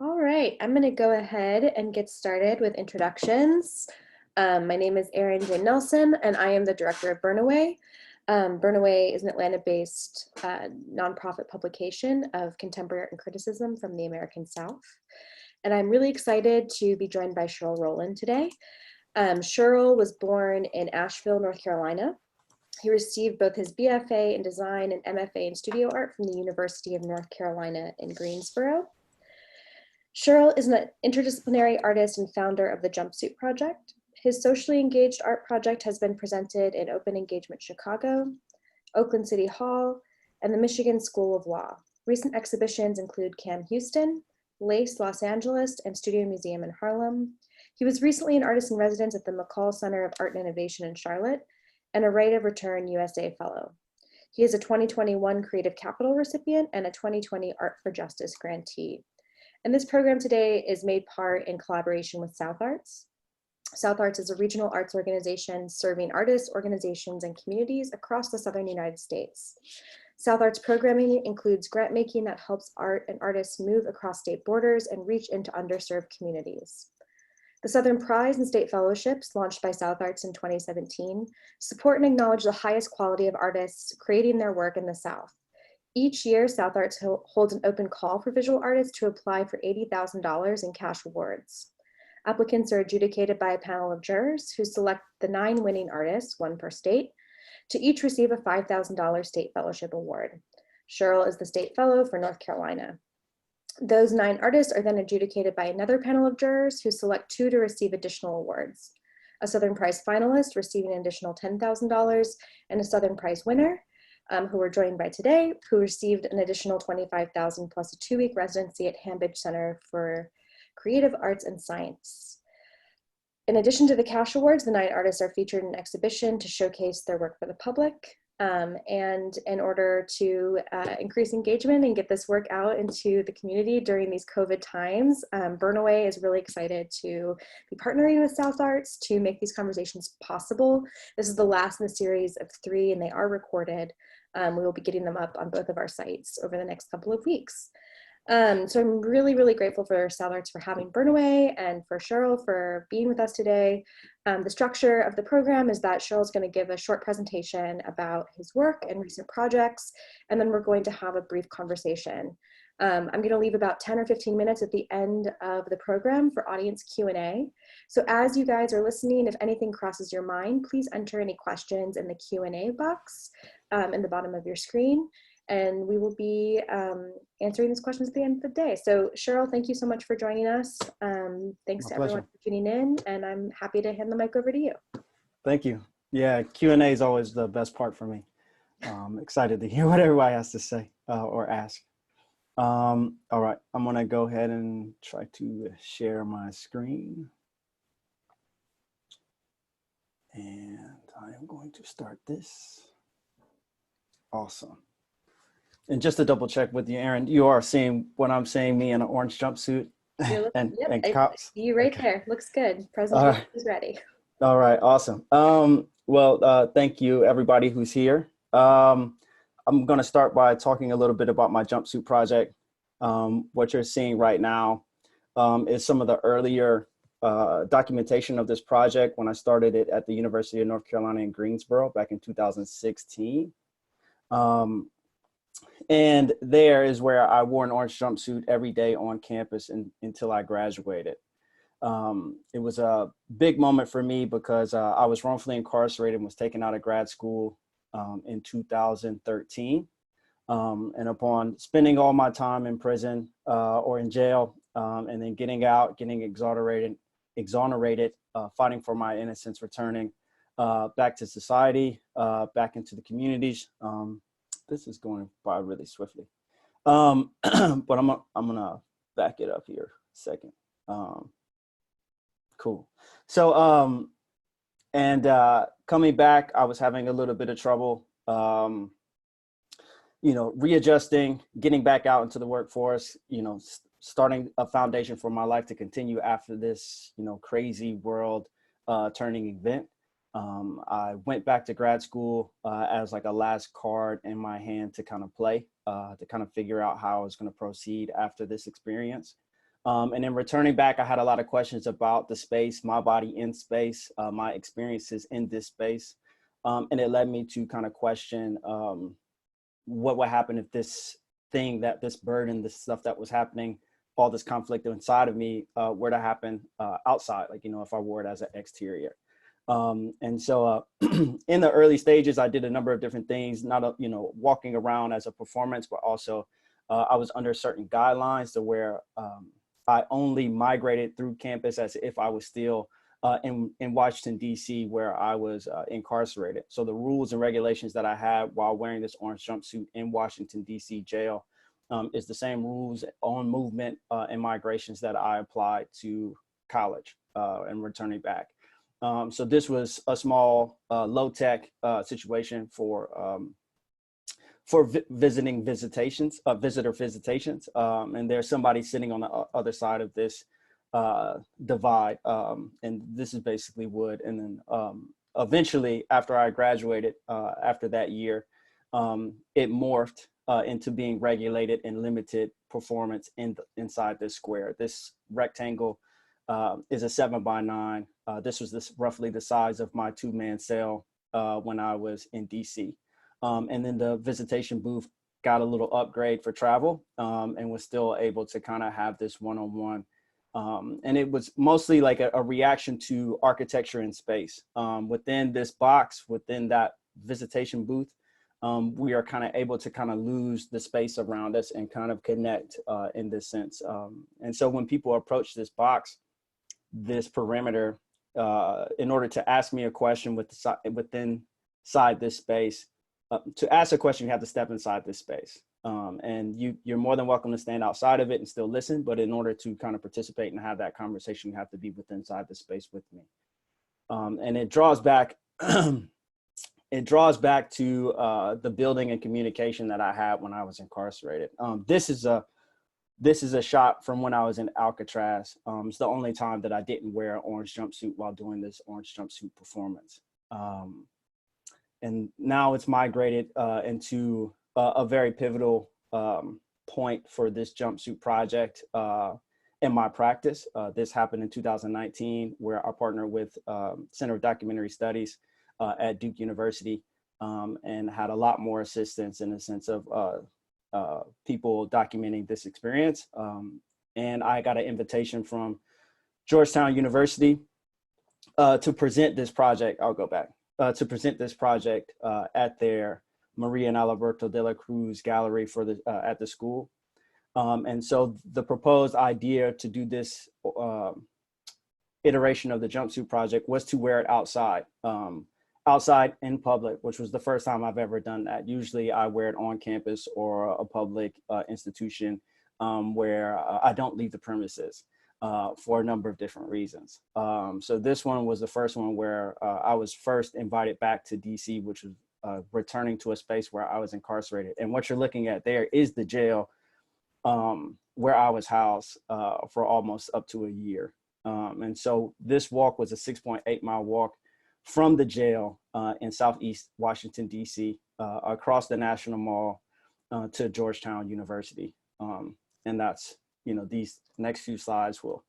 All right, I'm going to go ahead and get started with introductions. My name is Erin Jane Nelson, and I am the director of Burnaway. Burnaway is an Atlanta-based nonprofit publication of contemporary art and criticism from the American South. And I'm really excited to be joined by Sherrill Roland today. Sherrill was born in Asheville, North Carolina. He received both his BFA in Design and MFA in Studio Art from the University of North Carolina in Greensboro. Sherrill is an interdisciplinary artist and founder of the Jumpsuit Project. His socially engaged art project has been presented in Open Engagement Chicago, Oakland City Hall, and the Michigan School of Law. Recent exhibitions include Cam Houston, Lace Los Angeles, and Studio Museum in Harlem. He was recently an artist in residence at the McColl Center of Art and Innovation in Charlotte and a Right of Return USA Fellow. He is a 2021 Creative Capital recipient and a 2020 Art for Justice grantee. And this program today is made part in collaboration with South Arts. South Arts is a regional arts organization serving artists, organizations, and communities across the Southern United States. South Arts programming includes grant making that helps art and artists move across state borders and reach into underserved communities. The Southern Prize and State Fellowships, launched by South Arts in 2017, support and acknowledge the highest quality of artists creating their work in the South. Each year, South Arts holds an open call for visual artists to apply for $80,000 in cash awards. Applicants are adjudicated by a panel of jurors who select the 9 winning artists, 1 per state, to each receive a $5,000 state fellowship award. Sherrill is the state fellow for North Carolina. Those 9 artists are then adjudicated by another panel of jurors who select 2 to receive additional awards. A Southern Prize finalist receiving an additional $10,000 and a Southern Prize winner, who we're joined by today, who received an additional $25,000 plus a 2-week residency at Hambidge Center for Creative Arts and Science. In addition to the cash awards, the 9 artists are featured in an exhibition to showcase their work for the public. And in order to increase engagement and get this work out into the community during these COVID times, Burnaway is really excited to be partnering with South Arts to make these conversations possible. This is the last in the series of 3, and they are recorded. We will be getting them up on both of our sites over the next couple of weeks. So I'm really, really grateful for South Arts for having Burnaway and for Sherrill for being with us today. The structure of the program is that Sherrill's going to give a short presentation about his work and recent projects, and then we're going to have a brief conversation. I'm going to leave about 10 or 15 minutes at the end of the program for audience Q&A. So as you guys are listening, if anything crosses your mind, please enter any questions in the Q&A box in the bottom of your screen. And we will be answering these questions at the end of the day. So Sherrill, thank you so much for joining us. Thanks to everyone for tuning in, and I'm happy to hand the mic over to you. Thank you. Yeah, Q&A is always the best part for me. Excited to hear what everybody has to say or ask. All right, I'm gonna go ahead and try to share my screen. And I am going to start this. Awesome. And just to double check with you, Erin, you are seeing what I'm saying, me in an orange jumpsuit and cops? You right there. Looks good. Presentation is ready. All right, awesome. Well, thank you, everybody who's here. I'm going to start by talking a little bit about my Jumpsuit Project. What you're seeing right now is some of the earlier documentation of this project when I started it at the University of North Carolina in Greensboro back in 2016. And there is where I wore an orange jumpsuit every day on campus until I graduated. It was a big moment for me because I was wrongfully incarcerated and was taken out of grad school in 2013. And upon spending all my time in prison or in jail and then getting out, getting exonerated, fighting for my innocence, returning back to society, back into the communities. This is going by really swiftly, but I'm gonna back it up here a second. Cool. So, coming back, I was having a little bit of trouble, readjusting, getting back out into the workforce, starting a foundation for my life to continue after this, crazy world turning event. I went back to grad school as like a last card in my hand to kind of play, to kind of figure out how I was going to proceed after this experience. And then returning back, I had a lot of questions about the space, my body in space, my experiences in this space. And it led me to kind of question what would happen if this thing, this burden, this stuff that was happening, all this conflict inside of me were to happen outside, like, you know, if I wore it as an exterior. And so in the early stages, I did a number of different things, not, you know, walking around as a performance, but also I was under certain guidelines to where I only migrated through campus as if I was still in Washington, D.C., where I was incarcerated. So the rules and regulations that I had while wearing this orange jumpsuit in Washington, D.C. jail is the same rules on movement and migrations that I applied to college and returning back. So this was a small, low-tech situation for visitor visitations. And there's somebody sitting on the other side of this divide. And this is basically wood. And then eventually, after I graduated, after that year, it morphed into being regulated and limited performance inside this square. This rectangle is a 7x9. This was roughly the size of my 2-man cell when I was in DC. And then the visitation booth got a little upgrade for travel and was still able to kind of have this one-on-one. And it was mostly like a reaction to architecture in space. Within this box, within that visitation booth, we are kind of able to kind of lose the space around us and kind of connect in this sense. And so when people approach this box, this perimeter, in order to ask me a question within this space, to ask a question, you have to step inside this space. And you're more than welcome to stand outside of it and still listen, but in order to kind of participate and have that conversation, you have to be inside the space with me. And it draws back, it draws back to the building and communication that I had when I was incarcerated. This is a shot from when I was in Alcatraz. It's the only time that I didn't wear an orange jumpsuit while doing this orange jumpsuit performance. And now it's migrated into a very pivotal point for this jumpsuit project in my practice. This happened in 2019, where I partnered with Center of Documentary Studies at Duke University and had a lot more assistance in the sense of people documenting this experience. And I got an invitation from Georgetown University to present this project. I'll go back. To present this project at their Maria and Alberto de la Cruz gallery for at the school. And so the proposed idea to do this iteration of the jumpsuit project was to wear it outside, outside in public, which was the first time I've ever done that. Usually I wear it on campus or a public institution where I don't leave the premises. For a number of different reasons. So this one was the first one where I was first invited back to DC, which was returning to a space where I was incarcerated. And what you're looking at there is the jail where I was housed for almost up to a year. And so this walk was a 6.8-mile walk from the jail in Southeast Washington, DC, across the National Mall to Georgetown University. And that's, you know, these next few slides will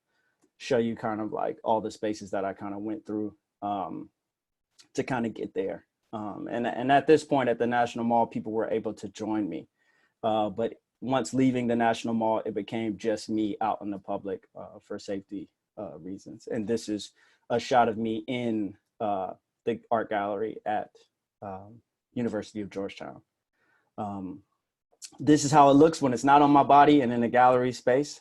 show you kind of like all the spaces that I kind of went through to kind of get there. And at this point at the National Mall, people were able to join me. But once leaving the National Mall, it became just me out in the public for safety reasons. And this is a shot of me in the art gallery at University of Georgetown. This is how it looks when it's not on my body and in a gallery space.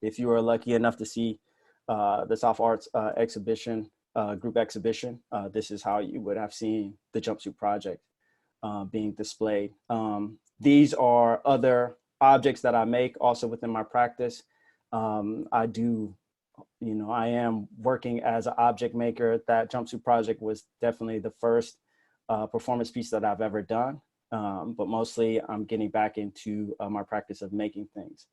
If you are lucky enough to see the South Arts exhibition, group exhibition, this is how you would have seen the Jumpsuit Project being displayed. These are other objects that I make also within my practice. I do, you know, I am working as an object maker. That Jumpsuit Project was definitely the first performance piece that I've ever done. But mostly I'm getting back into my practice of making things.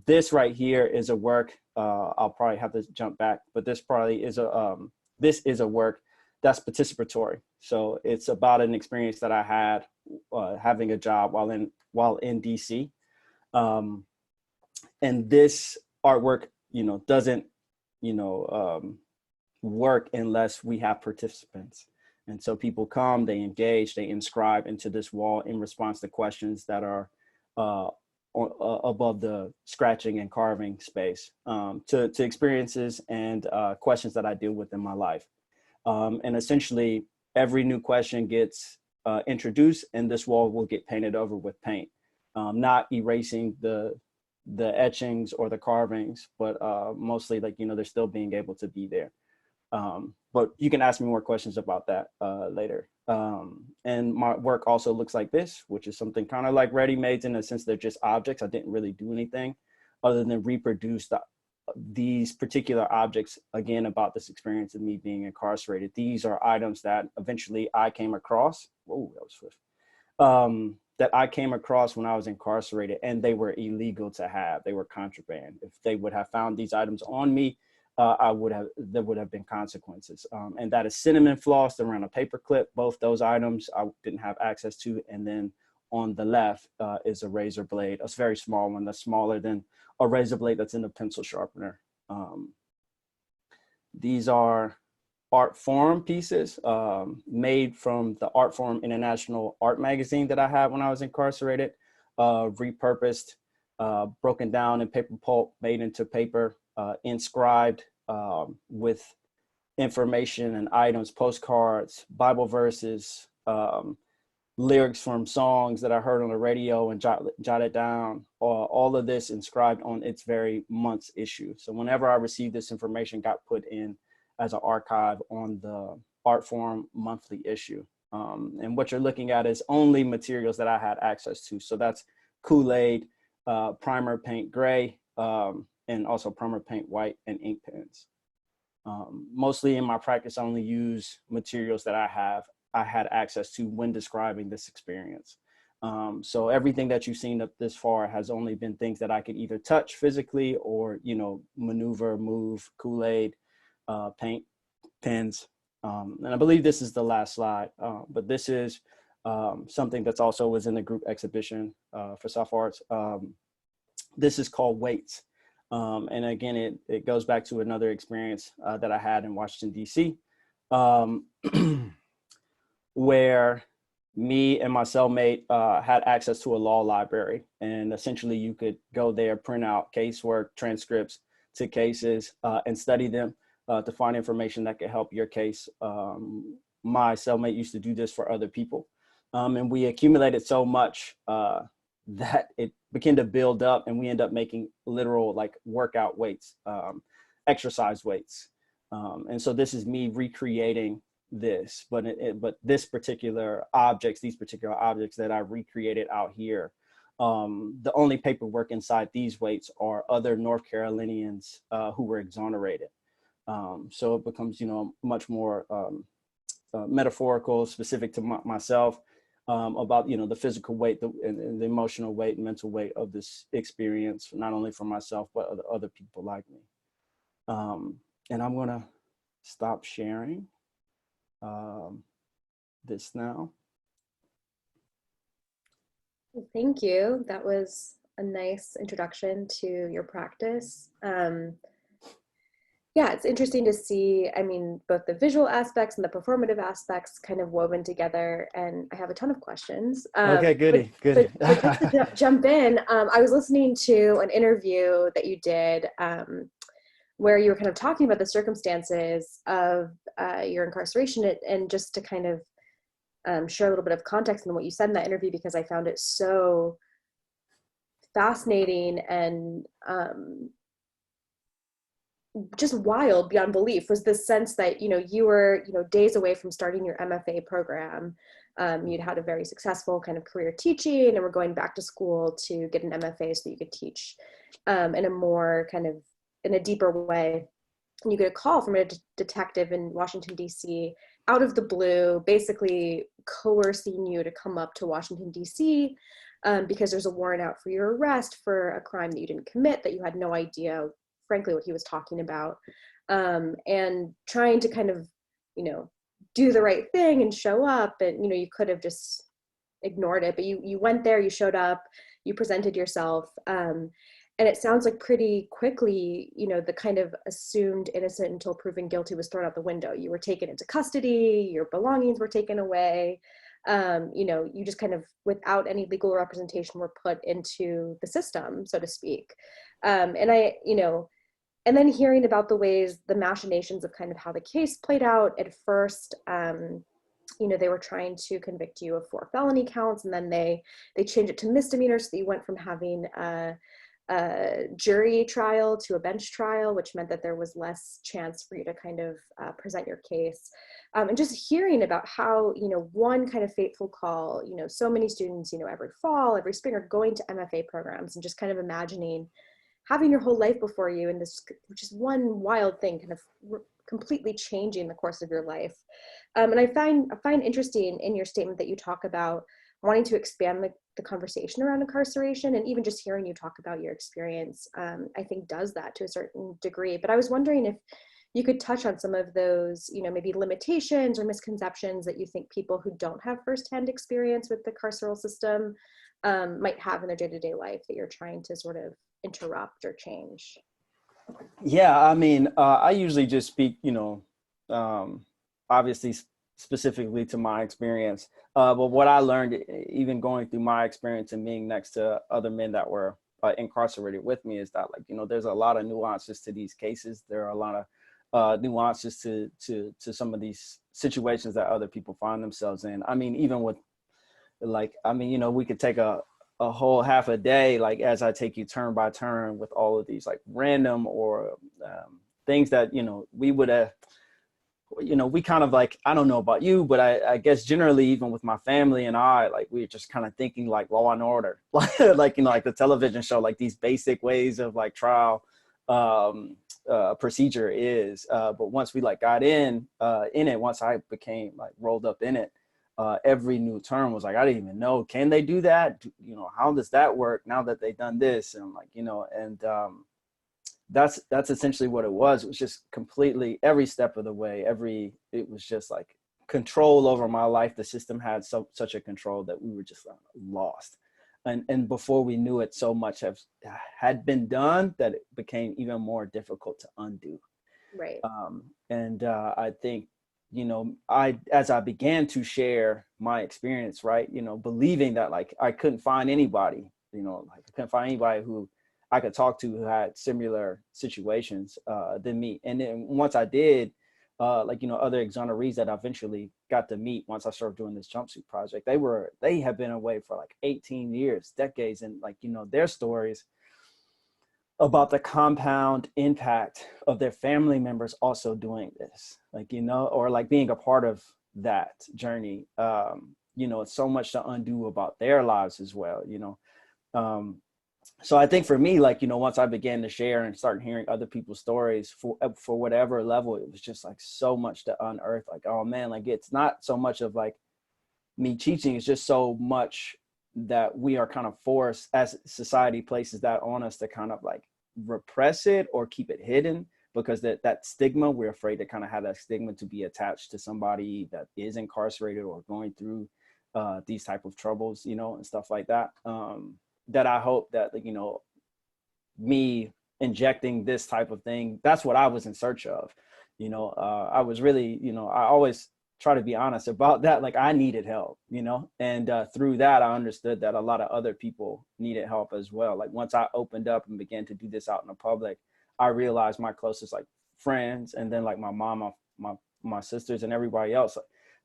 This right here is a work, I'll probably have to jump back, but this probably is a work that's participatory. So it's about an experience that I had having a job while in DC. And this artwork, doesn't, work unless we have participants. And so people come, they engage, they inscribe into this wall in response to questions that are above the scratching and carving space, to experiences and questions that I deal with in my life. And essentially, every new question gets introduced, and this wall will get painted over with paint, not erasing the etchings or the carvings, but mostly like, they're still being able to be there. But you can ask me more questions about that later. And my work also looks like this, which is something kind of like ready-mades in a sense. They're just objects. I didn't really do anything other than reproduce these particular objects, again, about this experience of me being incarcerated. These are items that eventually I came across. Whoa, that was swift. That I came across when I was incarcerated, and they were illegal to have. They were contraband. If they would have found these items on me, there would have been consequences. And that is cinnamon floss around a paper clip. Both those items I didn't have access to. And then on the left is a razor blade, a very small one that's smaller than a razor blade that's in a pencil sharpener. These are art forum pieces made from the Art Forum International art magazine that I had when I was incarcerated, repurposed, broken down in paper pulp, made into paper, inscribed with information and items, postcards, Bible verses, lyrics from songs that I heard on the radio and jotted down, all of this inscribed on its very month's issue. So whenever I received this information, got put in as an archive on the Art Forum monthly issue. And what you're looking at is only materials that I had access to. So that's Kool-Aid, primer paint gray, and also primer paint white, and ink pens. Mostly in my practice, I only use materials that I had access to when describing this experience. So everything that you've seen up this far has only been things that I could either touch physically or, maneuver, move, Kool-Aid, paint, pens. And I believe this is the last slide, but this is something that's also was in the group exhibition for South Arts. This is called Weights. And again, it goes back to another experience that I had in Washington, D.C., where me and my cellmate had access to a law library. And essentially you could go there, print out casework, transcripts to cases, and study them to find information that could help your case. My cellmate used to do this for other people. And we accumulated so much that it began to build up, and we end up making literal like workout weights, exercise weights. And so this is me recreating this, but these particular objects that I recreated out here, the only paperwork inside these weights are other North Carolinians who were exonerated. So it becomes, much more metaphorical, specific to myself, about, the physical weight, and the emotional weight and mental weight of this experience, not only for myself, but other people like me. And I'm gonna stop sharing this now. Thank you. That was a nice introduction to your practice. Yeah, it's interesting to see, both the visual aspects and the performative aspects kind of woven together, and I have a ton of questions. Okay, goody. But just to jump in, I was listening to an interview that you did where you were kind of talking about the circumstances of your incarceration, and just to kind of share a little bit of context in what you said in that interview, because I found it so fascinating and just wild beyond belief, was this sense that, you were, days away from starting your MFA program. You'd had a very successful kind of career teaching, and were going back to school to get an MFA so that you could teach in a more kind of, in a deeper way. And you get a call from a detective in Washington, D.C., out of the blue, basically coercing you to come up to Washington, D.C., because there's a warrant out for your arrest for a crime that you didn't commit, that you had no idea, frankly, what he was talking about, and trying to kind of, do the right thing and show up. And, you could have just ignored it, but you went there, you showed up, you presented yourself. And it sounds like pretty quickly, the kind of assumed innocent until proven guilty was thrown out the window. You were taken into custody, your belongings were taken away. You just kind of, without any legal representation, were put into the system, so to speak. And then hearing about the ways, the machinations of kind of how the case played out at first. They were trying to convict you of 4 felony counts, and then they changed it to misdemeanors. So you went from having a jury trial to a bench trial, which meant that there was less chance for you to kind of present your case. And just hearing about how, one kind of fateful call, so many students, every fall, every spring are going to MFA programs, and just kind of imagining having your whole life before you, and this, which is one wild thing, kind of completely changing the course of your life. And I find interesting in your statement that you talk about wanting to expand the conversation around incarceration, and even just hearing you talk about your experience, I think does that to a certain degree. But I was wondering if you could touch on some of those, maybe limitations or misconceptions that you think people who don't have firsthand experience with the carceral system might have in their day-to-day life that you're trying to sort of interrupt or change. Yeah, I mean, I usually just speak, obviously specifically to my experience. But what I learned, even going through my experience and being next to other men that were incarcerated with me, is that, there's a lot of nuances to these cases. There are a lot of nuances to some of these situations that other people find themselves in. I mean, even with we could take a whole half a day, as I take you turn by turn with all of these random or things that, we would have, we kind of I don't know about you, but I guess generally even with my family and we're just kind of thinking Law and Order, the television show, these basic ways of trial procedure is. But once we got in it, once I became rolled up in it, every new term was I didn't even know, can they do that? How does that work now that they've done this? And that's essentially what it was. It was just completely every step of the way, it was just control over my life. The system had such a control that we were just lost. And before we knew it, so much had been done that it became even more difficult to undo. Right. I think, as I began to share my experience, believing that I couldn't find anybody, who I could talk to who had similar situations than me. And then once I did, other exonerees that I eventually got to meet once I started doing this Jumpsuit Project, they have been away for 18 years, decades, and their stories about the compound impact of their family members also doing this, or being a part of that journey. It's so much to undo about their lives as well, So I think for me, once I began to share and start hearing other people's stories for whatever level, it was just so much to unearth, oh man, it's not so much of me teaching, it's just so much that we are kind of forced as society places that on us to kind of repress it or keep it hidden, because that stigma, we're afraid to kind of have that stigma to be attached to somebody that is incarcerated or going through these type of troubles, and stuff like that. That I hope that, me injecting this type of thing, that's what I was in search of. I was really, I always try to be honest about that. I needed help, and through that, I understood that a lot of other people needed help as well. Once I opened up and began to do this out in the public, I realized my closest friends, and then my mom, my sisters, and everybody else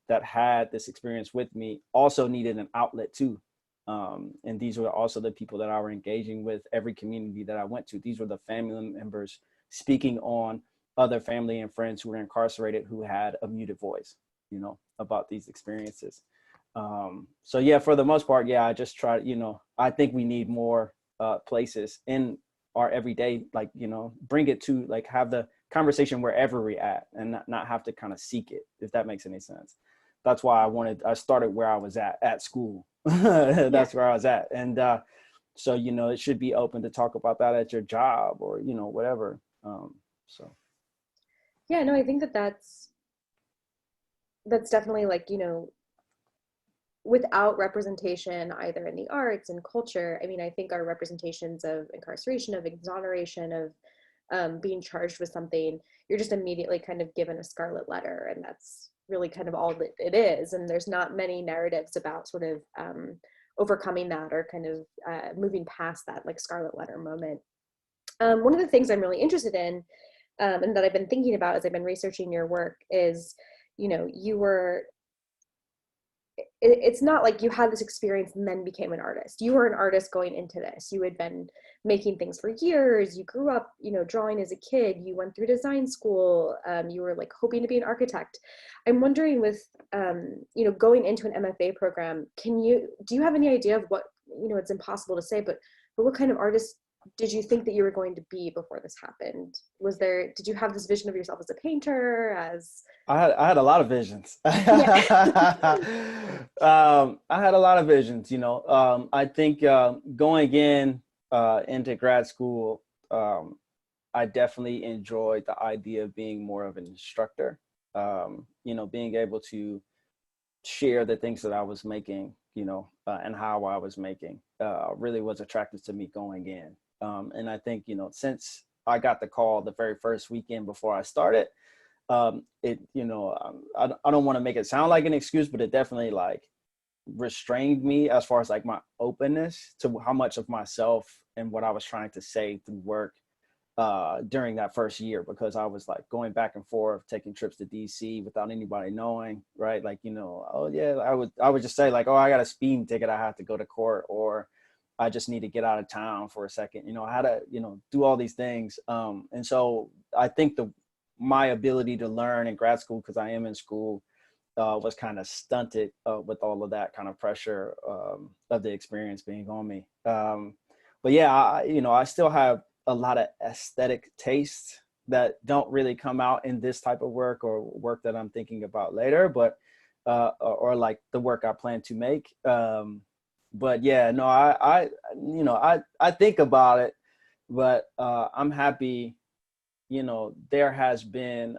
that had this experience with me also needed an outlet too. And these were also the people that I were engaging with, every community that I went to. These were the family members speaking on other family and friends who were incarcerated, who had a muted voice, about these experiences. So yeah, for the most part, yeah, I just try, I think we need more places in our everyday, bring it to have the conversation wherever we're at, and not have to kind of seek it, if that makes any sense. That's why I started where I was at school. That's where I was at. And so, it should be open to talk about that at your job or, whatever. So. Yeah, no, I think that's definitely without representation either in the arts and culture, I mean, I think our representations of incarceration, of exoneration, of being charged with something, you're just immediately kind of given a scarlet letter, and that's really kind of all that it is. And there's not many narratives about sort of overcoming that, or kind of moving past that like scarlet letter moment. One of the things I'm really interested in, and that I've been thinking about as I've been researching your work is, you know, it's not like you had this experience and then became an artist. You were an artist going into this. You had been making things for years. You grew up, you know, drawing as a kid. You went through design school. You were like hoping to be an architect. I'm wondering with, you know, going into an MFA program, do you have any idea of what, you know, it's impossible to say, but what kind of artist did you think that you were going to be before this happened? Did you have this vision of yourself as a painter, as? I had a lot of visions. Yeah. I had a lot of visions, you know. I think going into grad school, I definitely enjoyed the idea of being more of an instructor, you know, being able to share the things that I was making, you know, and how I was making really was attractive to me going in. And I think, you know, since I got the call the very first weekend before I started, it, you know, I don't want to make it sound like an excuse, but it definitely like restrained me as far as like my openness to how much of myself and what I was trying to say through work during that first year, because I was like going back and forth, taking trips to DC without anybody knowing, right? Like, you know, oh yeah, I would just say like, oh, I got a speeding ticket, I have to go to court, or I just need to get out of town for a second, you know, how to, you know, do all these things. And so I think my ability to learn in grad school, because I am in school, was kind of stunted with all of that kind of pressure of the experience being on me. But yeah, you know, I still have a lot of aesthetic tastes that don't really come out in this type of work or work that I'm thinking about later, but or like the work I plan to make. But yeah, no, you know, I think about it, but I'm happy, you know, there has been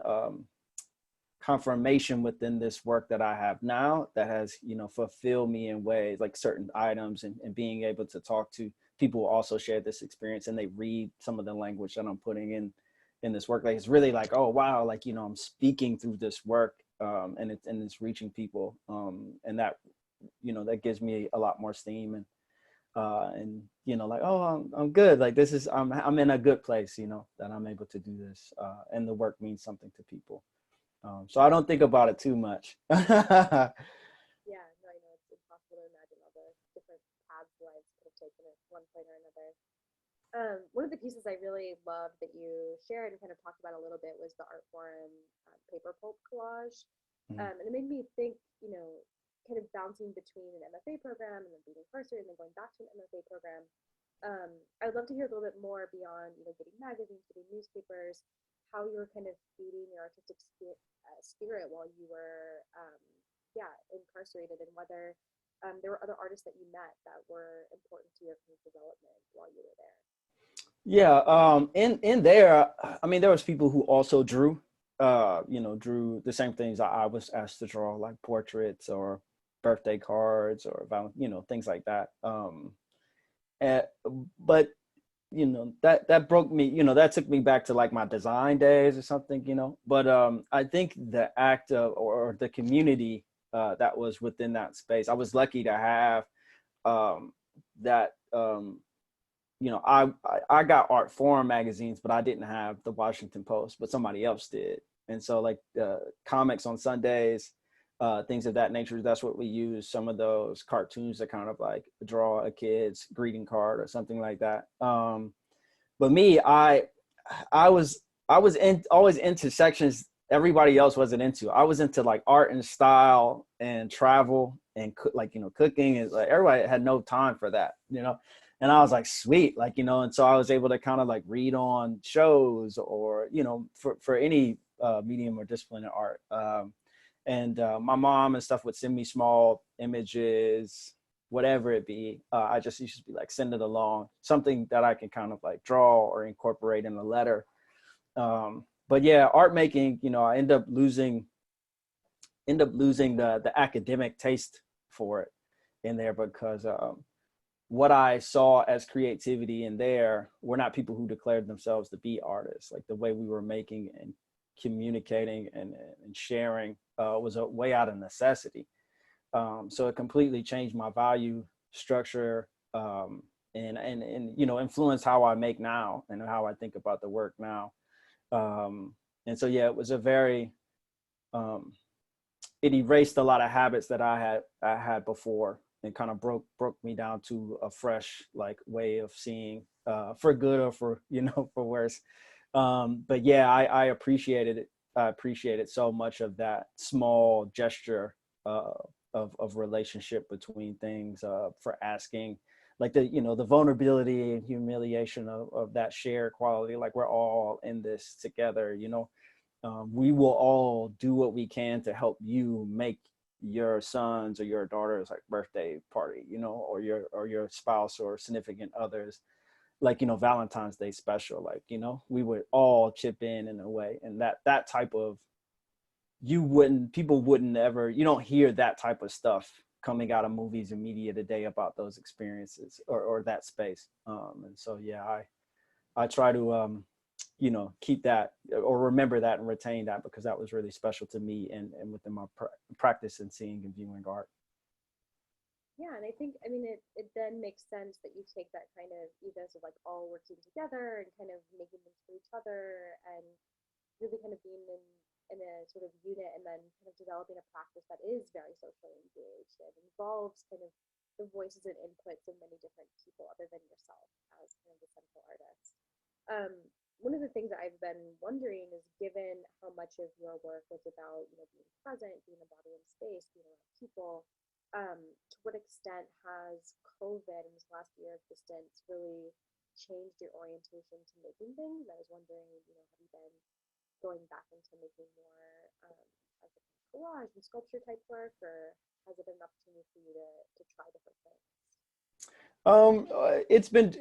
confirmation within this work that I have now that has, you know, fulfilled me in ways like certain items, and being able to talk to people who also share this experience and they read some of the language that I'm putting in this work. Like, it's really like, oh, wow, like, you know, I'm speaking through this work and it's reaching people. And that, you know, that gives me a lot more steam, and you know, like, oh, I'm good. Like, this is, I'm in a good place, you know, that I'm able to do this, and the work means something to people. So I don't think about it too much. Yeah, no, I know it's impossible to imagine all the different paths life could have taken at one point or another. One of the pieces I really loved that you shared and kind of talked about a little bit was the art forum paper pulp collage. And it made me think, you know, kind of bouncing between an MFA program and then being incarcerated and then going back to an MFA program. I'd love to hear a little bit more beyond, you know, getting magazines, getting newspapers, how you were kind of feeding your artistic spirit while you were, yeah, incarcerated, and whether there were other artists that you met that were important to your kind of development while you were there. Yeah, in there, I mean, there was people who also drew, you know, drew the same things I was asked to draw, like portraits or birthday cards or, you know, things like that. And, but you know, that broke me, you know, that took me back to like my design days or something, you know. But I think the act of, or the community that was within that space, I was lucky to have that. You know, I got art forum magazines, but I didn't have the Washington Post, but somebody else did. And so like comics on Sundays, things of that nature, that's what we use. Some of those cartoons that kind of like draw a kid's greeting card or something like that. But me, I was always into sections everybody else wasn't into. I was into like art and style and travel and like, you know, cooking, and like everybody had no time for that, you know. And I was like, sweet, like, you know, and so I was able to kind of like read on shows or, you know, for any medium or discipline in art. And my mom and stuff would send me small images, whatever it be. I just used to be like, send it along, something that I can kind of like draw or incorporate in a letter. But yeah, art making, you know, I end up losing the academic taste for it. in there because what I saw as creativity in there were not people who declared themselves to be artists. Like the way we were making and communicating and sharing was a way out of necessity. So it completely changed my value structure and influenced how I make now and how I think about the work now. And so yeah, it was a very it erased a lot of habits that I had before, and kind of broke me down to a fresh like way of seeing, for good or for for worse. But yeah, I appreciated it. I appreciated so much of that small gesture of relationship between things, for asking, like the vulnerability and humiliation of that shared quality. Like we're all in this together. We will all do what we can to help you make your son's or your daughter's like birthday party, or your spouse or significant others, like, Valentine's Day special. Like, we would all chip in a way. And that type of, people wouldn't ever, you don't hear that type of stuff coming out of movies and media today about those experiences or that space. And so, yeah, I try to, keep that or remember that and retain that, because that was really special to me and within my practice in seeing and viewing art. Yeah, and I think, it then makes sense that you take that kind of ethos of like all working together and kind of making things for each other and really kind of being in a sort of unit, and then kind of developing a practice that is very socially engaged and involves kind of the voices and inputs of many different people other than yourself as kind of the central artist. One of the things that I've been wondering is, given how much of your work was about, being present, being embodied in space, being around people, to what extent has COVID in this last year of distance really changed your orientation to making things? I was wondering, have you been going back into making more like collage and sculpture type work, or has it been an opportunity for you to try different things? It's been,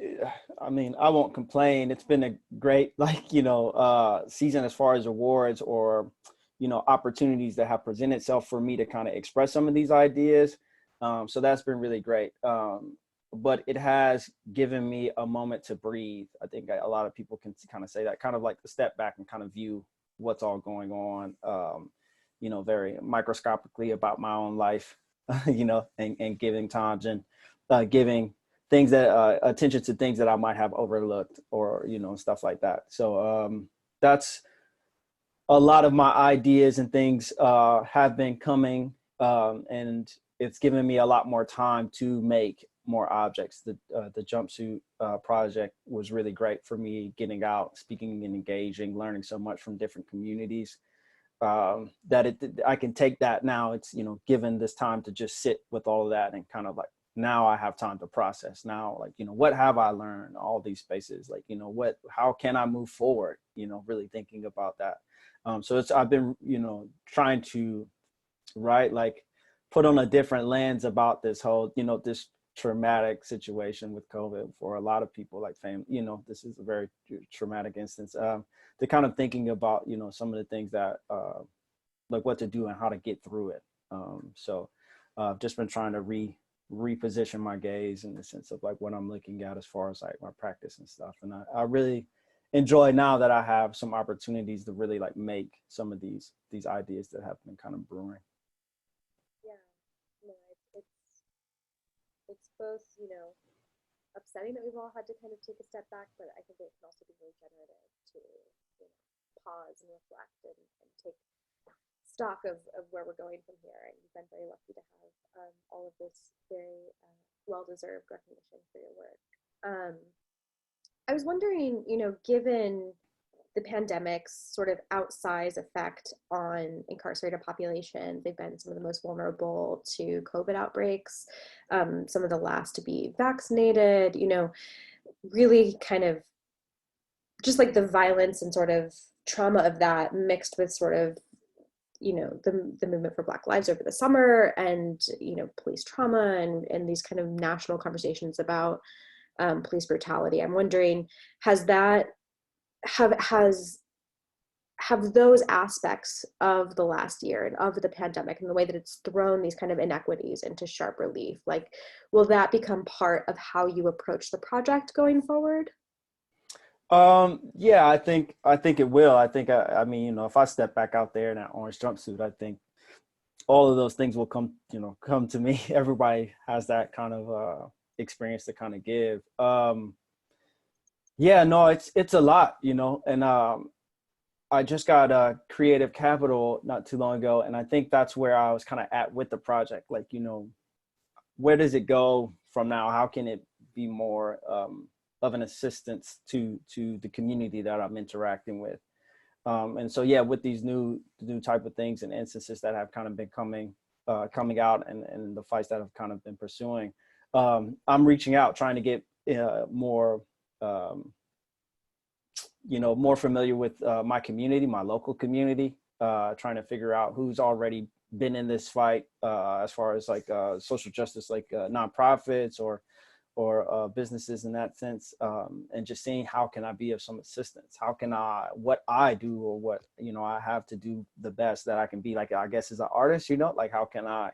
I won't complain. It's been a great, season as far as awards or, opportunities that have presented itself for me to kind of express some of these ideas. So that's been really great. But it has given me a moment to breathe. I think a lot of people can kind of say that, kind of like to step back and kind of view what's all going on, very microscopically about my own life, and giving times and giving things that attention to things that I might have overlooked or, stuff like that. So that's a lot of my ideas and things have been coming, and it's given me a lot more time to make more objects. The Jumpsuit Project was really great for me, getting out, speaking and engaging, learning so much from different communities, that I can take that now. It's, given this time to just sit with all of that and kind of like, now I have time to process now, like, what have I learned, all these spaces, like, how can I move forward, really thinking about that. So I've been, trying to, like put on a different lens about this whole, this traumatic situation with COVID for a lot of people, like this is a very traumatic instance, to kind of thinking about, some of the things that, like what to do and how to get through it. So I've just been trying to reposition my gaze in the sense of like what I'm looking at as far as like my practice and stuff. And I really enjoy now that I have some opportunities to really like make some of these ideas that have been kind of brewing. Yeah, no, it's both, upsetting that we've all had to kind of take a step back, but I think it can also be really generative to, pause and reflect and take stock of where we're going from here. And you've been very lucky to have all of this very well-deserved recognition for your work. I was wondering, given the pandemic's sort of outsized effect on incarcerated populations, they've been some of the most vulnerable to COVID outbreaks, some of the last to be vaccinated, really kind of just like the violence and sort of trauma of that mixed with sort of the movement for Black Lives over the summer, and police trauma and these kind of national conversations about police brutality. I'm wondering, has have those aspects of the last year and of the pandemic and the way that it's thrown these kind of inequities into sharp relief, like, will that become part of how you approach the project going forward? Yeah, I think it will. I mean, you know, if I step back out there in that orange jumpsuit, I think all of those things will come to me. Everybody has that kind of experience to kind of give. Yeah, no, it's a lot, you know, and I just got creative capital not too long ago, and I think that's where I was kind of at with the project. Like, you know, where does it go from now? How can it be more of an assistance to the community that I'm interacting with? And so, yeah, with these new type of things and instances that have kind of been coming out, and the fights that I've kind of been pursuing, I'm reaching out, trying to get more, you know, more familiar with my community, my local community, trying to figure out who's already been in this fight, as far as like social justice, like nonprofits or businesses in that sense, and just seeing how can I be of some assistance? How can what I do, or what, you know, I have to do the best that I can be, like, I guess as an artist, you know, like how can I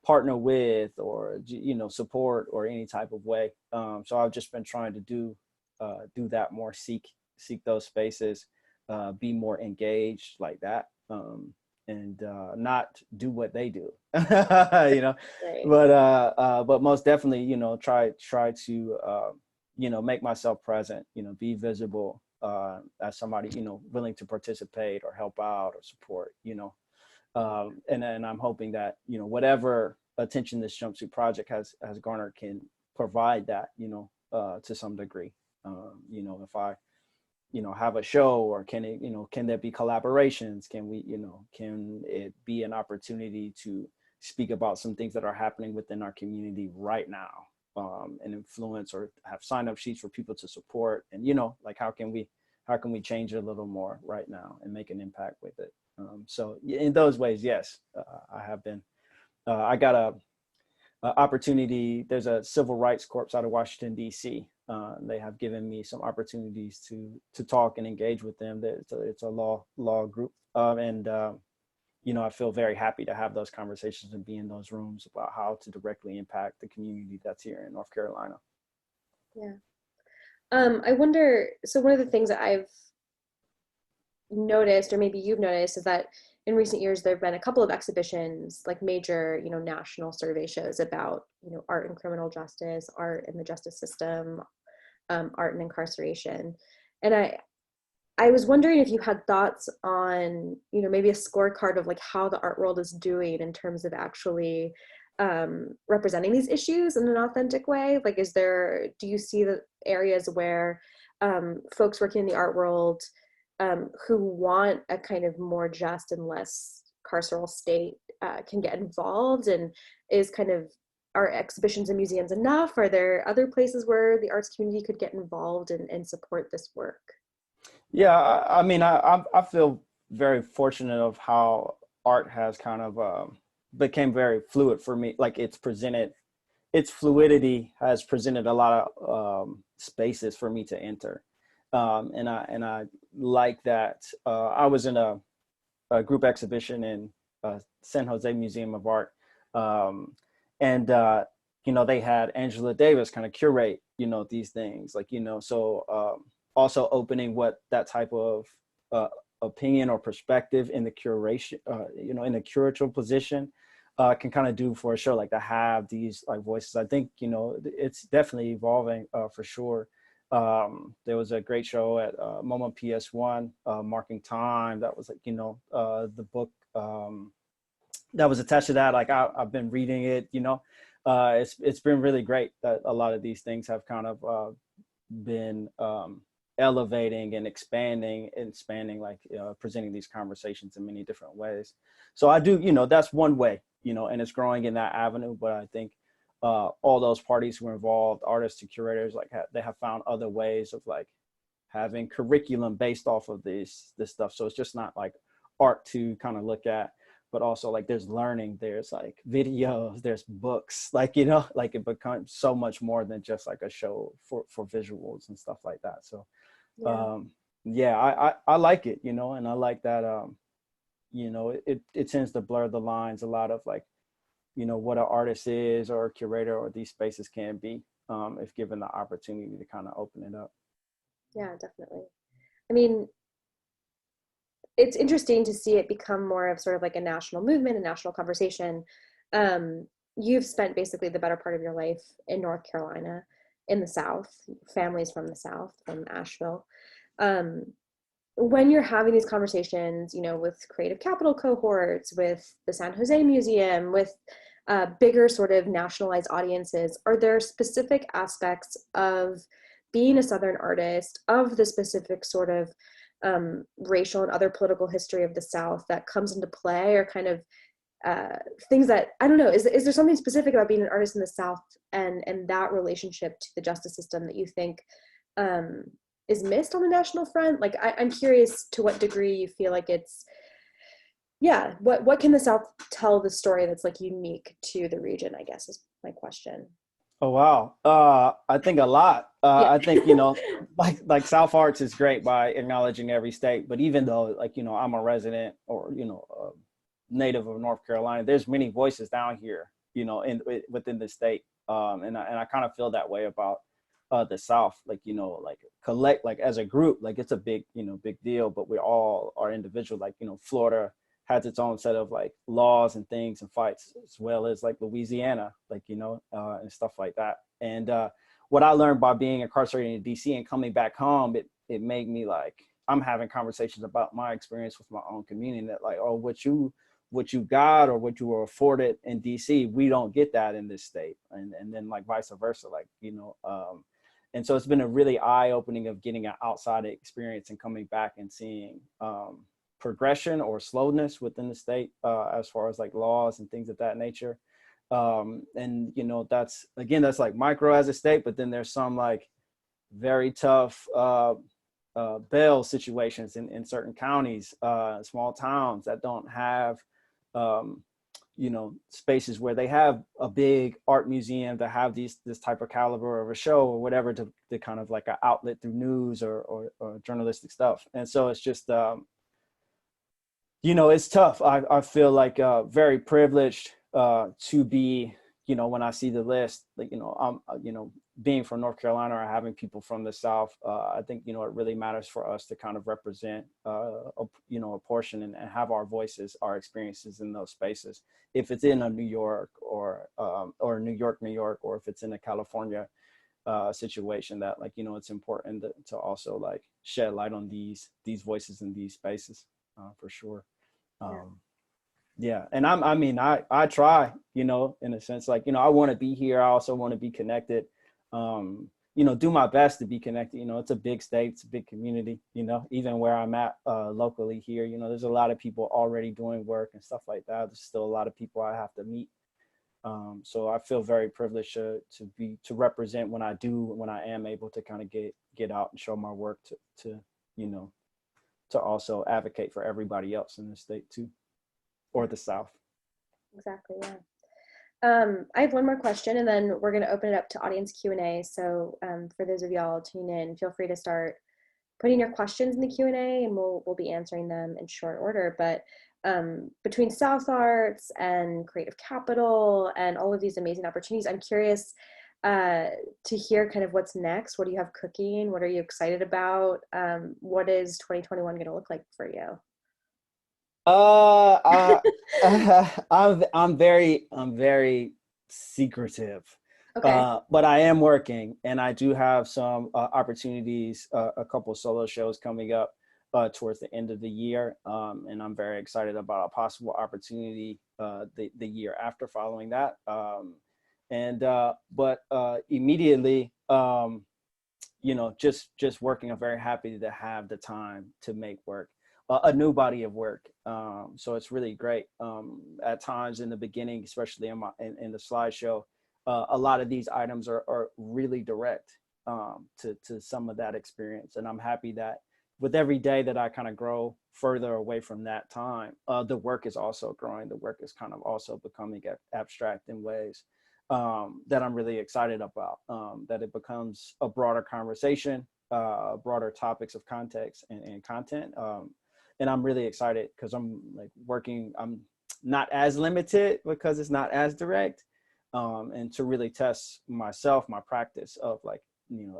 partner with, or, you know, support, or any type of way. So I've just been trying to do that more, seek those spaces, be more engaged like that, and not do what they do, you know. Right. But most definitely, you know, try to you know, make myself present, you know, be visible as somebody, you know, willing to participate or help out or support, you know. And I'm hoping that, you know, whatever attention this Jumpsuit Project has garnered can provide that, you know, to some degree. You know, if I, you know, have a show, or can it, you know, can there be collaborations? Can we, you know, can it be an opportunity to speak about some things that are happening within our community right now, and influence, or have sign up sheets for people to support? And, you know, like, how can we change it a little more right now and make an impact with it? So in those ways, yes, I have been, I got a opportunity. There's a civil rights corps out of Washington, D.C. They have given me some opportunities to talk and engage with them. It's a law group, and you know, I feel very happy to have those conversations and be in those rooms about how to directly impact the community that's here in North Carolina. Yeah. I wonder, so one of the things that I've noticed, or maybe you've noticed, is that in recent years there have been a couple of exhibitions, like major, you know, national survey shows about, you know, art and criminal justice, art in the justice system, art and incarceration. And I was wondering if you had thoughts on, you know, maybe a scorecard of like how the art world is doing in terms of actually representing these issues in an authentic way. Like, do you see the areas where folks working in the art world who want a kind of more just and less carceral state can get involved, and is kind of, are exhibitions and museums enough? Are there other places where the arts community could get involved and support this work? Yeah, I mean, I feel very fortunate of how art has kind of became very fluid for me. Like, its fluidity has presented a lot of spaces for me to enter, and I like that. I was in a group exhibition in San Jose Museum of Art, and you know, they had Angela Davis kind of curate, you know, these things, like, you know, so also opening what that type of opinion or perspective in the curation, you know, in a curatorial position can kind of do for a show, like to have these like voices. I think, you know, it's definitely evolving for sure. There was a great show at MoMA PS1, Marking Time. That was like, you know, the book that was attached to that. Like, I've been reading it, you know. It's been really great that a lot of these things have kind of been elevating and expanding, like presenting these conversations in many different ways. So I do, you know, that's one way, you know, and it's growing in that avenue. But I think all those parties who are involved, artists to curators, like they have found other ways of like having curriculum based off of this stuff. So it's just not like art to kind of look at, but also like there's learning, there's like videos, there's books, like, you know, like it becomes so much more than just like a show for visuals and stuff like that. So Yeah. yeah, I like it, you know, and I like that, you know, it tends to blur the lines a lot of like, you know, what an artist is or a curator or these spaces can be, if given the opportunity to kind of open it up. Yeah, definitely. I mean, it's interesting to see it become more of sort of like a national movement, a national conversation. You've spent basically the better part of your life in North Carolina, in the South, families from the South, from Asheville. Um, when you're having these conversations, you know, with creative capital cohorts, with the San Jose Museum, with bigger sort of nationalized audiences, are there specific aspects of being a Southern artist, of the specific sort of racial and other political history of the South that comes into play, or kind of uh, things that, I don't know, is there something specific about being an artist in the South and that relationship to the justice system that you think um, is missed on the national front? Like, I'm curious to what degree you feel like it's, yeah, what can the South tell the story that's like unique to the region, I guess is my question. Oh wow. I think a lot. Yeah. I think, you know, like South Arts is great by acknowledging every state, but even though, like, you know, I'm a resident or, you know, native of North Carolina, there's many voices down here, you know, within the state. And I kind of feel that way about the South, like, you know, like collect, like as a group, like it's a big, you know, big deal, but we all are individual. Like, you know, Florida has its own set of like laws and things and fights, as well as like Louisiana, like, you know, and stuff like that. And what I learned by being incarcerated in DC and coming back home, it made me like, I'm having conversations about my experience with my own community, that like, oh, what you got or what you were afforded in DC, we don't get that in this state. And then like vice versa, like, you know, and so it's been a really eye-opening of getting an outside experience and coming back and seeing progression or slowness within the state, as far as like laws and things of that nature. And you know, that's like micro as a state, but then there's some like very tough bail situations in certain counties, small towns that don't have um, you know, spaces where they have a big art museum that have this type of caliber of a show or whatever to kind of like an outlet through news or journalistic stuff. And so it's just you know, it's tough. I feel like very privileged to be, you know, when I see the list, like, you know, you know, being from North Carolina or having people from the South, I think, you know, it really matters for us to kind of represent, you know, a portion and have our voices, our experiences in those spaces. If it's in a New York or New York, or if it's in a California situation, that like, you know, it's important to also like shed light on these voices in these spaces, for sure. Yeah. Yeah, and I mean, I try, you know, in a sense, like, you know, I want to be here. I also want to be connected. You know, do my best to be connected. You know, it's a big state, it's a big community. You know, even where I'm at locally here, you know, there's a lot of people already doing work and stuff like that. There's still a lot of people I have to meet. So I feel very privileged to represent when I am able to kind of get out and show my work to you know, to also advocate for everybody else in the state too, or the South. Exactly. Yeah. I have one more question, and then we're going to open it up to audience Q&A. So for those of y'all tuning in, feel free to start putting your questions in the Q&A, and we'll be answering them in short order. But between South Arts and Creative Capital and all of these amazing opportunities, I'm curious to hear kind of what's next. What do you have cooking? What are you excited about? What is 2021 going to look like for you? Uh, I'm very secretive, Okay. but I am working, and I do have some opportunities, a couple solo shows coming up towards the end of the year, and I'm very excited about a possible opportunity the year after following that. But immediately, you know, just working. I'm very happy to have the time to make work, a new body of work. So it's really great. At times in the beginning, especially in the slideshow, a lot of these items are really direct to some of that experience. And I'm happy that with every day that I kind of grow further away from that time, the work is also growing. The work is kind of also becoming abstract in ways that I'm really excited about, that it becomes a broader conversation, broader topics of context and content. And I'm really excited because I'm like I'm not as limited because it's not as direct. And to really test myself, my practice of like,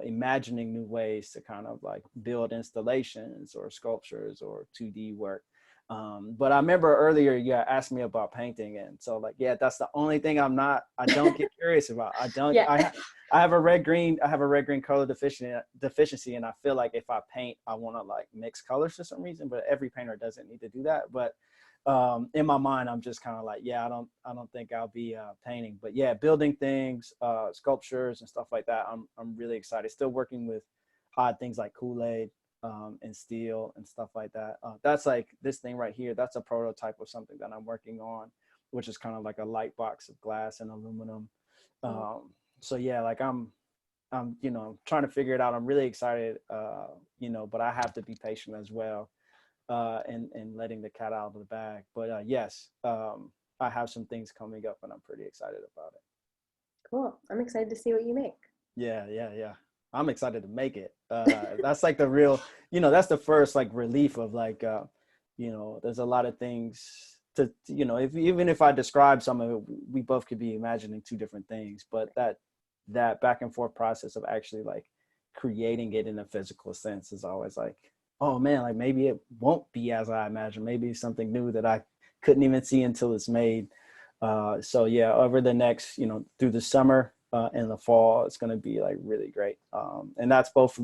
imagining new ways to kind of like build installations or sculptures or 2D work. But I remember earlier you asked me about painting, and so like, yeah, that's the only thing I don't get curious about. Yeah. I have a red green color deficiency, and I feel like if I paint, I want to like mix colors for some reason, but every painter doesn't need to do that. But in my mind, I'm just kind of like, yeah, I don't think I'll be painting, but yeah, building things, sculptures and stuff like that. I'm really excited. Still working with odd things like Kool-Aid and steel and stuff like that. That's like this thing right here. That's a prototype of something that I'm working on, which is kind of like a light box of glass and aluminum. So yeah, like I'm trying to figure it out. I'm really excited, but I have to be patient as well. And letting the cat out of the bag. But yes, I have some things coming up and I'm pretty excited about it. Cool. I'm excited to see what you make. Yeah. I'm excited to make it. That's like the real, that's the first like relief of like, there's a lot of things to, even if I describe some of it, we both could be imagining two different things, but that back and forth process of actually like creating it in a physical sense is always like, oh man, like maybe it won't be as I imagined. Maybe it's something new that I couldn't even see until it's made. So yeah, over the next, through the summer and the fall, it's going to be like really great. And that's both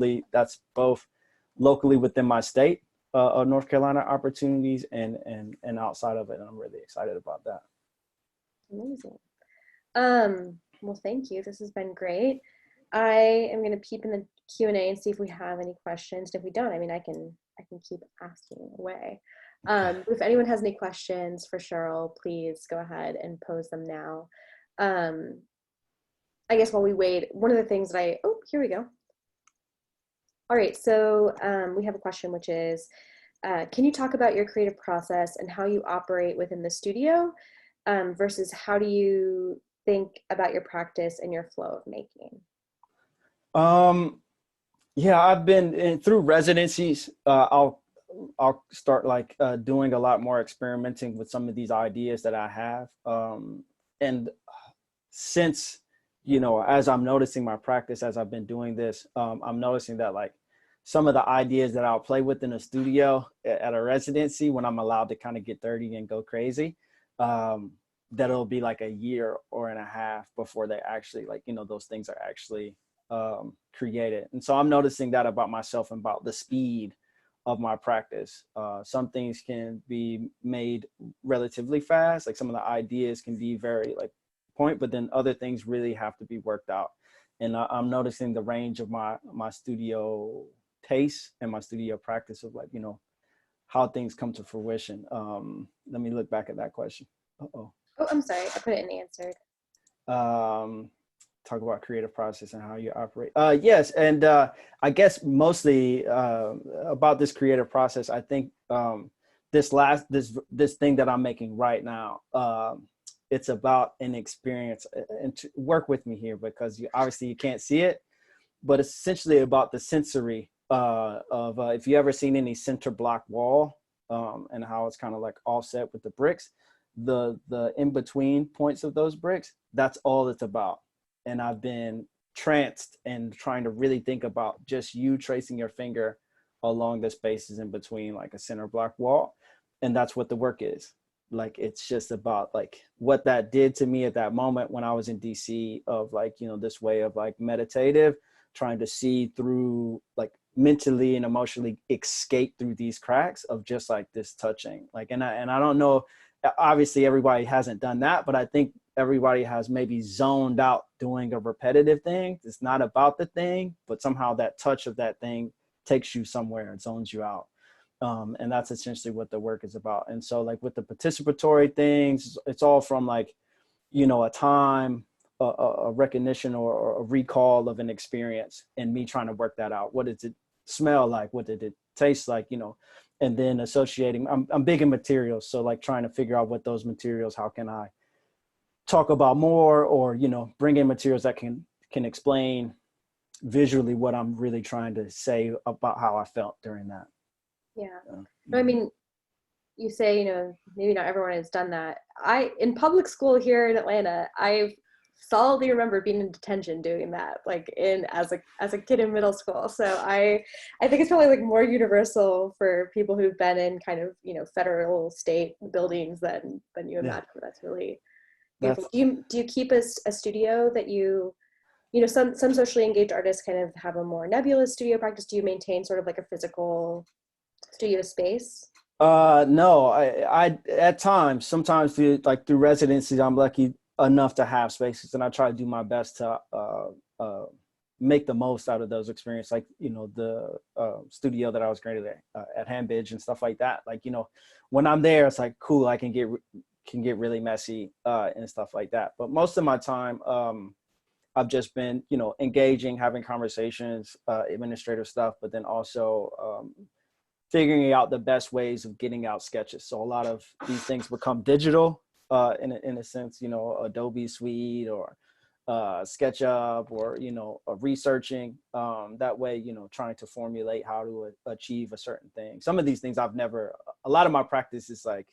locally within my state of North Carolina opportunities and outside of it. And I'm really excited about that. Amazing. Well, thank you. This has been great. I am going to peep in the Q&A and see if we have any questions. If we don't, I mean, I can keep asking away. If anyone has any questions for Sherrill, please go ahead and pose them now. I guess while we wait, one of the things that here we go. All right, so we have a question, which is, can you talk about your creative process and how you operate within the studio versus how do you think about your practice and your flow of making? Yeah, I've been through residencies. I'll start like doing a lot more experimenting with some of these ideas that I have. And since, as I'm noticing my practice, as I've been doing this, I'm noticing that like some of the ideas that I'll play with in a studio at a residency, when I'm allowed to kind of get dirty and go crazy, that'll be like a year or and a half before they actually like, those things are actually created. And so I'm noticing that about myself and about the speed of my practice. Some things can be made relatively fast, like some of the ideas can be very like point, but then other things really have to be worked out. And I'm noticing the range of my studio taste and my studio practice of like, how things come to fruition. Let me look back at that question. Oh, I'm sorry, I put it in answered. Talk about creative process and how you operate. Yes, and I guess mostly about this creative process, I think this thing that I'm making right now, it's about an experience. And to work with me here, because obviously you can't see it, but it's essentially about the sensory of if you ever seen any center block wall and how it's kind of like offset with the bricks, the in between points of those bricks, that's all it's about. And I've been tranced and trying to really think about just you tracing your finger along the spaces in between like a center block wall. And that's what the work is. Like, it's just about like what that did to me at that moment when I was in DC of like, this way of like meditative, trying to see through, like mentally and emotionally escape through these cracks of just like this touching. Like, and I don't know, obviously everybody hasn't done that, but I think everybody has maybe zoned out doing a repetitive thing. It's not about the thing, but somehow that touch of that thing takes you somewhere and zones you out. And that's essentially what the work is about. And so like with the participatory things, it's all from like, a time, a recognition or a recall of an experience and me trying to work that out. What does it smell like? What did it taste like? And then associating, I'm big in materials. So like trying to figure out what those materials, how can I talk about more or, bring in materials that can explain visually what I'm really trying to say about how I felt during that. Yeah. So, No, I mean, you say, maybe not everyone has done that. In public school here in Atlanta, I solidly remember being in detention doing that, like as a kid in middle school. So I think it's probably like more universal for people who've been in kind of, federal state buildings than you yeah, imagine. That's really beautiful. that's Do you keep a studio that some socially engaged artists kind of have a more nebulous studio practice? Do you maintain sort of like a physical studio space? no, I at times, sometimes through residencies, I'm lucky enough to have spaces, and I try to do my best to make the most out of those experiences. Like, the studio that I was graded at Hambidge and stuff like that. Like, when I'm there, it's like cool. I can get really messy and stuff like that. But most of my time, I've just been, engaging, having conversations, administrative stuff, but then also figuring out the best ways of getting out sketches. So a lot of these things become digital in a sense, Adobe Suite or SketchUp or, researching that way, trying to formulate how to achieve a certain thing. Some of these things a lot of my practice is like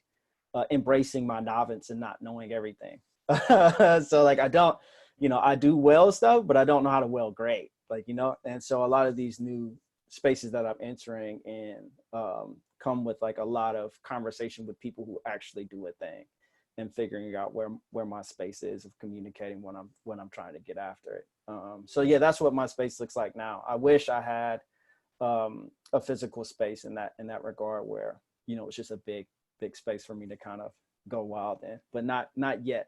embracing my novice and not knowing everything. So like, I do well stuff, but I don't know how to well grade, and so a lot of these new spaces that I'm entering in come with like a lot of conversation with people who actually do a thing and figuring out where my space is of communicating when I'm trying to get after it. So yeah, that's what my space looks like now. I wish I had a physical space in that regard where, it's just a big space for me to kind of go wild in, but not yet.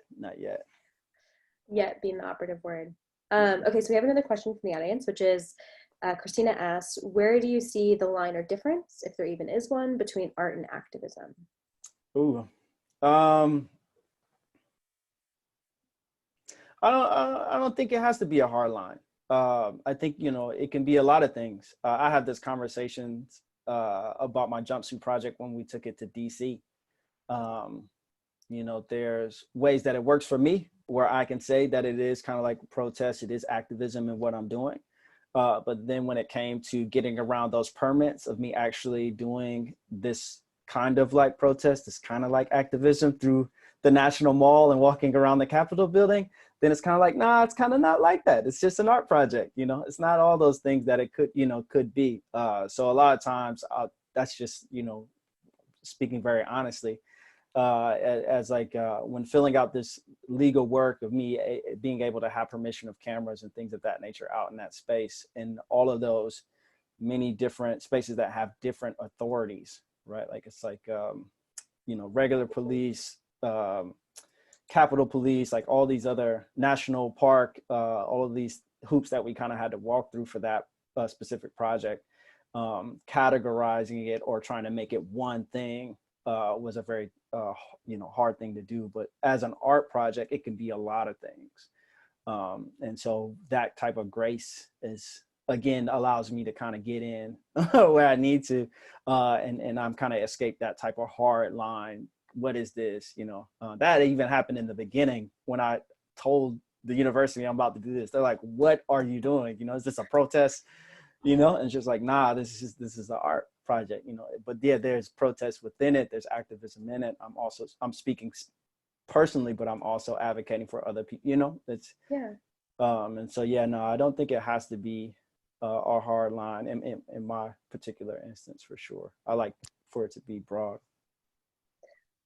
Yet being the operative word. Okay, so we have another question from the audience, which is, Christina asks, where do you see the line or difference, if there even is one, between art and activism? Ooh. I don't think it has to be a hard line. I think, it can be a lot of things. I had this conversations about my Jumpsuit Project when we took it to DC. There's ways that it works for me where I can say that it is kind of like protest, it is activism in what I'm doing. But then when it came to getting around those permits of me actually doing this kind of like protest, this kind of like activism through the National Mall and walking around the Capitol building, then it's kind of like, nah, it's kind of not like that. It's just an art project, it's not all those things that it could be. So a lot of times that's just, speaking very honestly, as like when filling out this legal work of me being able to have permission of cameras and things of that nature out in that space, and all of those many different spaces that have different authorities, right? Like it's like regular police, Capitol Police, like all these other national park, all of these hoops that we kind of had to walk through for that specific project. Categorizing it or trying to make it one thing was a very hard thing to do. But as an art project, it can be a lot of things, and so that type of grace is, again, allows me to kind of get in where I need to, and I'm kind of escape that type of hard line. What is this? That even happened in the beginning when I told the university I'm about to do this. They're like, "What are you doing? Is this a protest?" And it's just like, nah, this is an art project, but yeah, there's protests within it. There's activism in it. I'm speaking personally, but I'm also advocating for other people, it's, Yeah. And so, yeah, no, I don't think it has to be a hard line in my particular instance, for sure. I like for it to be broad.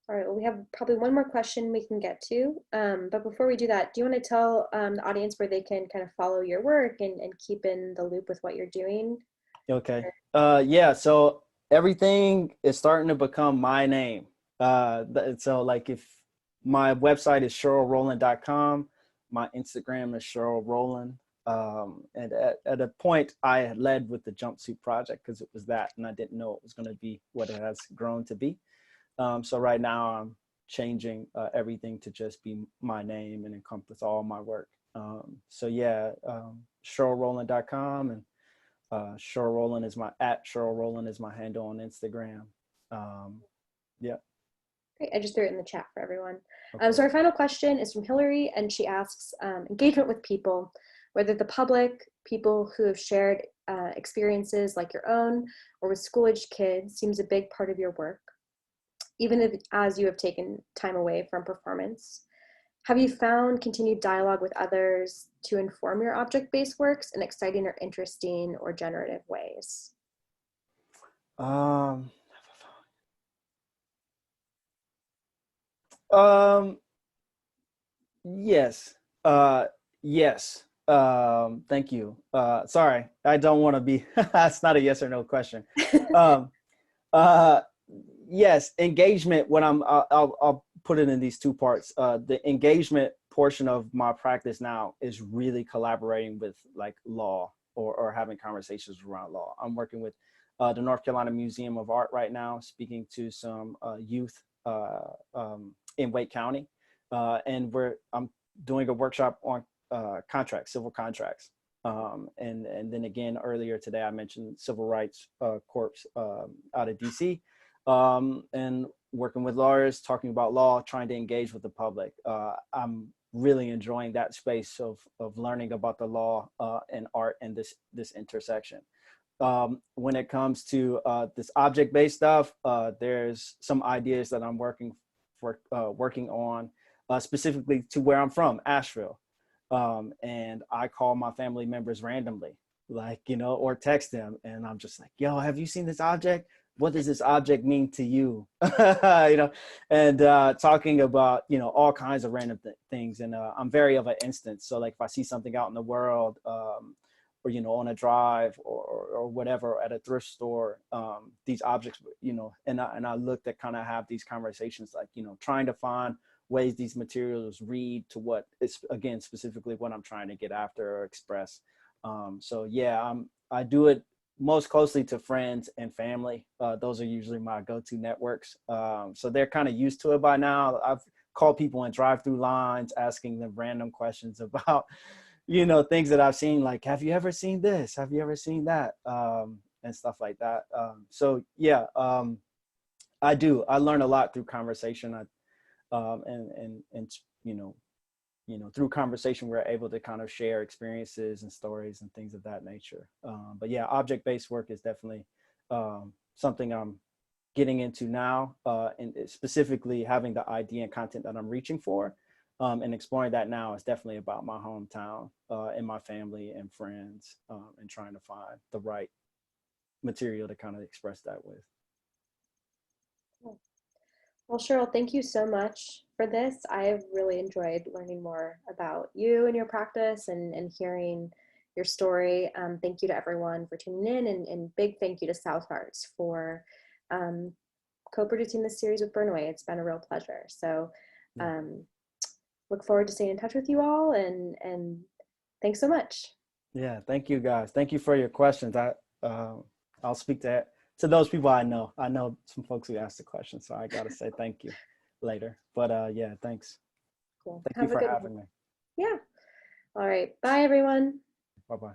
All right, well, we have probably one more question we can get to. But before we do that, do you want to tell the audience where they can kind of follow your work and keep in the loop with what you're doing? Okay. Yeah, so everything is starting to become my name. So like if my website is sherrillroland.com, my Instagram is Sherrill Roland. And at a point I had led with the Jumpsuit Project because it was that, and I didn't know it was going to be what it has grown to be. So right now I'm changing everything to just be my name and encompass all my work. So yeah, sherrillroland.com, and Sherrill Roland is Sherrill Roland is my handle on Instagram. Yeah. Great, I just threw it in the chat for everyone. Okay. So our final question is from Hillary, and she asks, engagement with people, whether the public, people who have shared experiences like your own or with school-aged kids seems a big part of your work, even if, as you have taken time away from performance. Have you found continued dialogue with others to inform your object-based works in exciting or interesting or generative ways? Um, um, yes. Yes. Thank you. Sorry, I don't want to be, that's not a yes or no question. Um, uh, yes, engagement, when I'll put it in these two parts. The engagement portion of my practice now is really collaborating with like law or having conversations around law. I'm working with the North Carolina Museum of Art right now, speaking to some youth in Wake County. And I'm doing a workshop on contracts, civil contracts. And then again, earlier today, I mentioned Civil Rights Corps out of DC, and working with lawyers, talking about law, trying to engage with the public. I'm really enjoying that space of learning about the law and art and this intersection. When it comes to this object-based stuff, there's some ideas that I'm working on specifically to where I'm from, Asheville. And I call my family members randomly, like, or text them, and I'm just like, yo, have you seen this object? What does this object mean to you? And talking about, all kinds of random things. And I'm very of an instance. So like if I see something out in the world, or, on a drive or whatever at a thrift store, these objects, and I look to kind of have these conversations, like, trying to find ways these materials read to what is, again, specifically what I'm trying to get after or express. So yeah, I do it most closely to friends and family. Those are usually my go-to networks. So they're kind of used to it by now. I've called people in drive-through lines, asking them random questions about, things that I've seen, like, have you ever seen this? Have you ever seen that? And stuff like that. So yeah, I do. I learn a lot through conversation. And through conversation, we're able to kind of share experiences and stories and things of that nature. But yeah, object-based work is definitely something I'm getting into now, and specifically having the idea and content that I'm reaching for, and exploring that now is definitely about my hometown and my family and friends, and trying to find the right material to kind of express that with. Well, Sherrill, thank you so much for this. I've really enjoyed learning more about you and your practice and hearing your story. Thank you to everyone for tuning in, and big thank you to South Arts for co-producing this series with Burnaway. It's been a real pleasure. So look forward to staying in touch with you all, and thanks so much. Yeah, thank you guys. Thank you for your questions. I'll speak to those people I know. I know some folks who asked the question, so I gotta say thank you later. But yeah, thanks. Cool. Thank Have you a for good having one. me. Yeah. All right. Bye, everyone. Bye-bye.